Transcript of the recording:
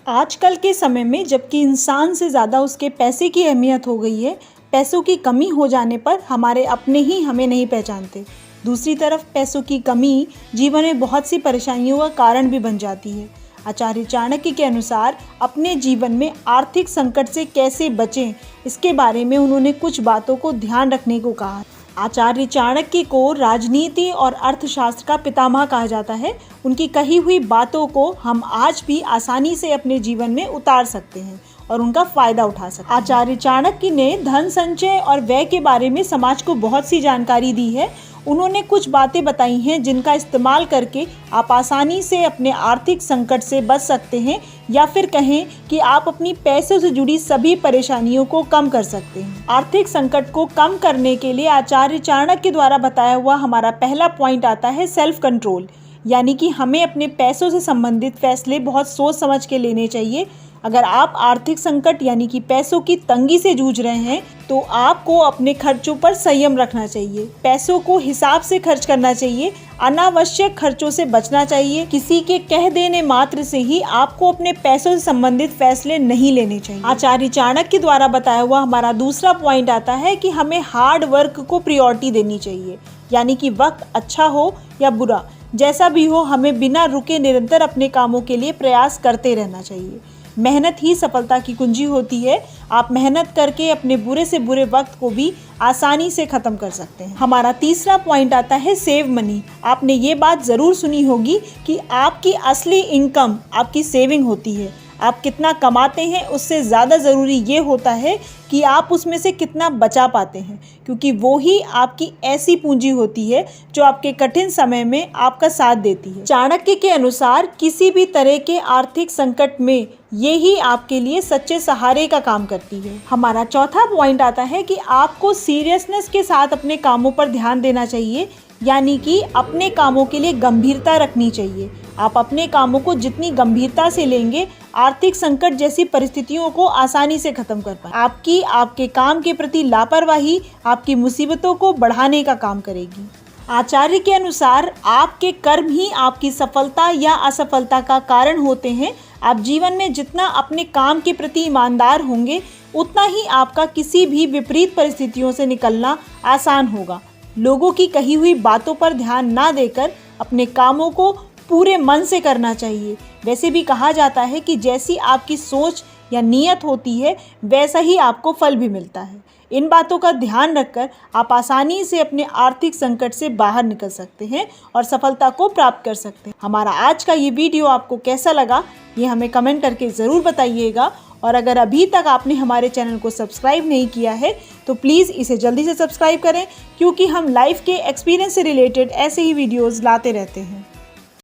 आजकल के समय में जबकि इंसान से ज़्यादा उसके पैसे की अहमियत हो गई है, पैसों की कमी हो जाने पर हमारे अपने ही हमें नहीं पहचानते। दूसरी तरफ पैसों की कमी जीवन में बहुत सी परेशानियों का कारण भी बन जाती है। आचार्य चाणक्य के अनुसार अपने जीवन में आर्थिक संकट से कैसे बचें, इसके बारे में उन्होंने कुछ बातों को ध्यान रखने को कहा। आचार्य चाणक्य को राजनीति और अर्थशास्त्र का पितामह कहा जाता है। उनकी कही हुई बातों को हम आज भी आसानी से अपने जीवन में उतार सकते हैं और उनका फायदा उठा सकते हैं। आचार्य चाणक्य ने धन संचय और व्यय के बारे में समाज को बहुत सी जानकारी दी है। उन्होंने कुछ बातें बताई हैं जिनका इस्तेमाल करके आप आसानी से अपने आर्थिक संकट से बच सकते हैं, या फिर कहें कि आप अपनी पैसों से जुड़ी सभी परेशानियों को कम कर सकते हैं। आर्थिक संकट को कम करने के लिए आचार्य चाणक्य द्वारा बताया हुआ हमारा पहला पॉइंट आता है सेल्फ कंट्रोल, यानी कि हमें अपने पैसों से संबंधित फैसले बहुत सोच समझ के लेने चाहिए। अगर आप आर्थिक संकट यानी कि पैसों की तंगी से जूझ रहे हैं तो आपको अपने खर्चों पर संयम रखना चाहिए। पैसों को हिसाब से खर्च करना चाहिए, अनावश्यक खर्चों से बचना चाहिए। किसी के कह देने मात्र से ही आपको अपने पैसों से संबंधित फैसले नहीं लेने चाहिए। आचार्य चाणक्य द्वारा बताया हुआ हमारा दूसरा पॉइंट आता है कि हमें हार्ड वर्क को प्रायोरिटी देनी चाहिए, यानी कि वक्त अच्छा हो या बुरा, जैसा भी हो, हमें बिना रुके निरंतर अपने कामों के लिए प्रयास करते रहना चाहिए। मेहनत ही सफलता की कुंजी होती है। आप मेहनत करके अपने बुरे से बुरे वक्त को भी आसानी से ख़त्म कर सकते हैं। हमारा तीसरा पॉइंट आता है सेव मनी। आपने ये बात ज़रूर सुनी होगी कि आपकी असली इनकम आपकी सेविंग होती है। आप कितना कमाते हैं उससे ज़्यादा ज़रूरी ये होता है कि आप उसमें से कितना बचा पाते हैं, क्योंकि वो ही आपकी ऐसी पूंजी होती है जो आपके कठिन समय में आपका साथ देती है। चाणक्य के अनुसार किसी भी तरह के आर्थिक संकट में ये ही आपके लिए सच्चे सहारे का काम करती है। हमारा चौथा पॉइंट आता है कि आपको सीरियसनेस के साथ अपने कामों पर ध्यान देना चाहिए, यानी कि अपने कामों के लिए गंभीरता रखनी चाहिए। आप अपने कामों को जितनी गंभीरता से लेंगे, आर्थिक संकट जैसी परिस्थितियों को आसानी से खत्म कर पाए। आपके काम के प्रति लापरवाही आपकी मुसीबतों को बढ़ाने का काम करेगी। आचार्य के अनुसार आपके कर्म ही आपकी सफलता या असफलता का कारण होते हैं। आप जीवन में जितना अपने काम के प्रति ईमानदार होंगे, उतना ही आपका किसी भी विपरीत परिस्थितियों से निकलना आसान होगा। लोगों की कही हुई बातों पर ध्यान ना देकर अपने कामों को पूरे मन से करना चाहिए। वैसे भी कहा जाता है कि जैसी आपकी सोच या नीयत होती है, वैसा ही आपको फल भी मिलता है। इन बातों का ध्यान रखकर आप आसानी से अपने आर्थिक संकट से बाहर निकल सकते हैं और सफलता को प्राप्त कर सकते हैं। हमारा आज का ये वीडियो आपको कैसा लगा, ये हमें कमेंट करके ज़रूर बताइएगा। और अगर अभी तक आपने हमारे चैनल को सब्सक्राइब नहीं किया है तो प्लीज़ इसे जल्दी से सब्सक्राइब करें, क्योंकि हम लाइफ के एक्सपीरियंस से रिलेटेड ऐसे ही वीडियोज़ लाते रहते हैं।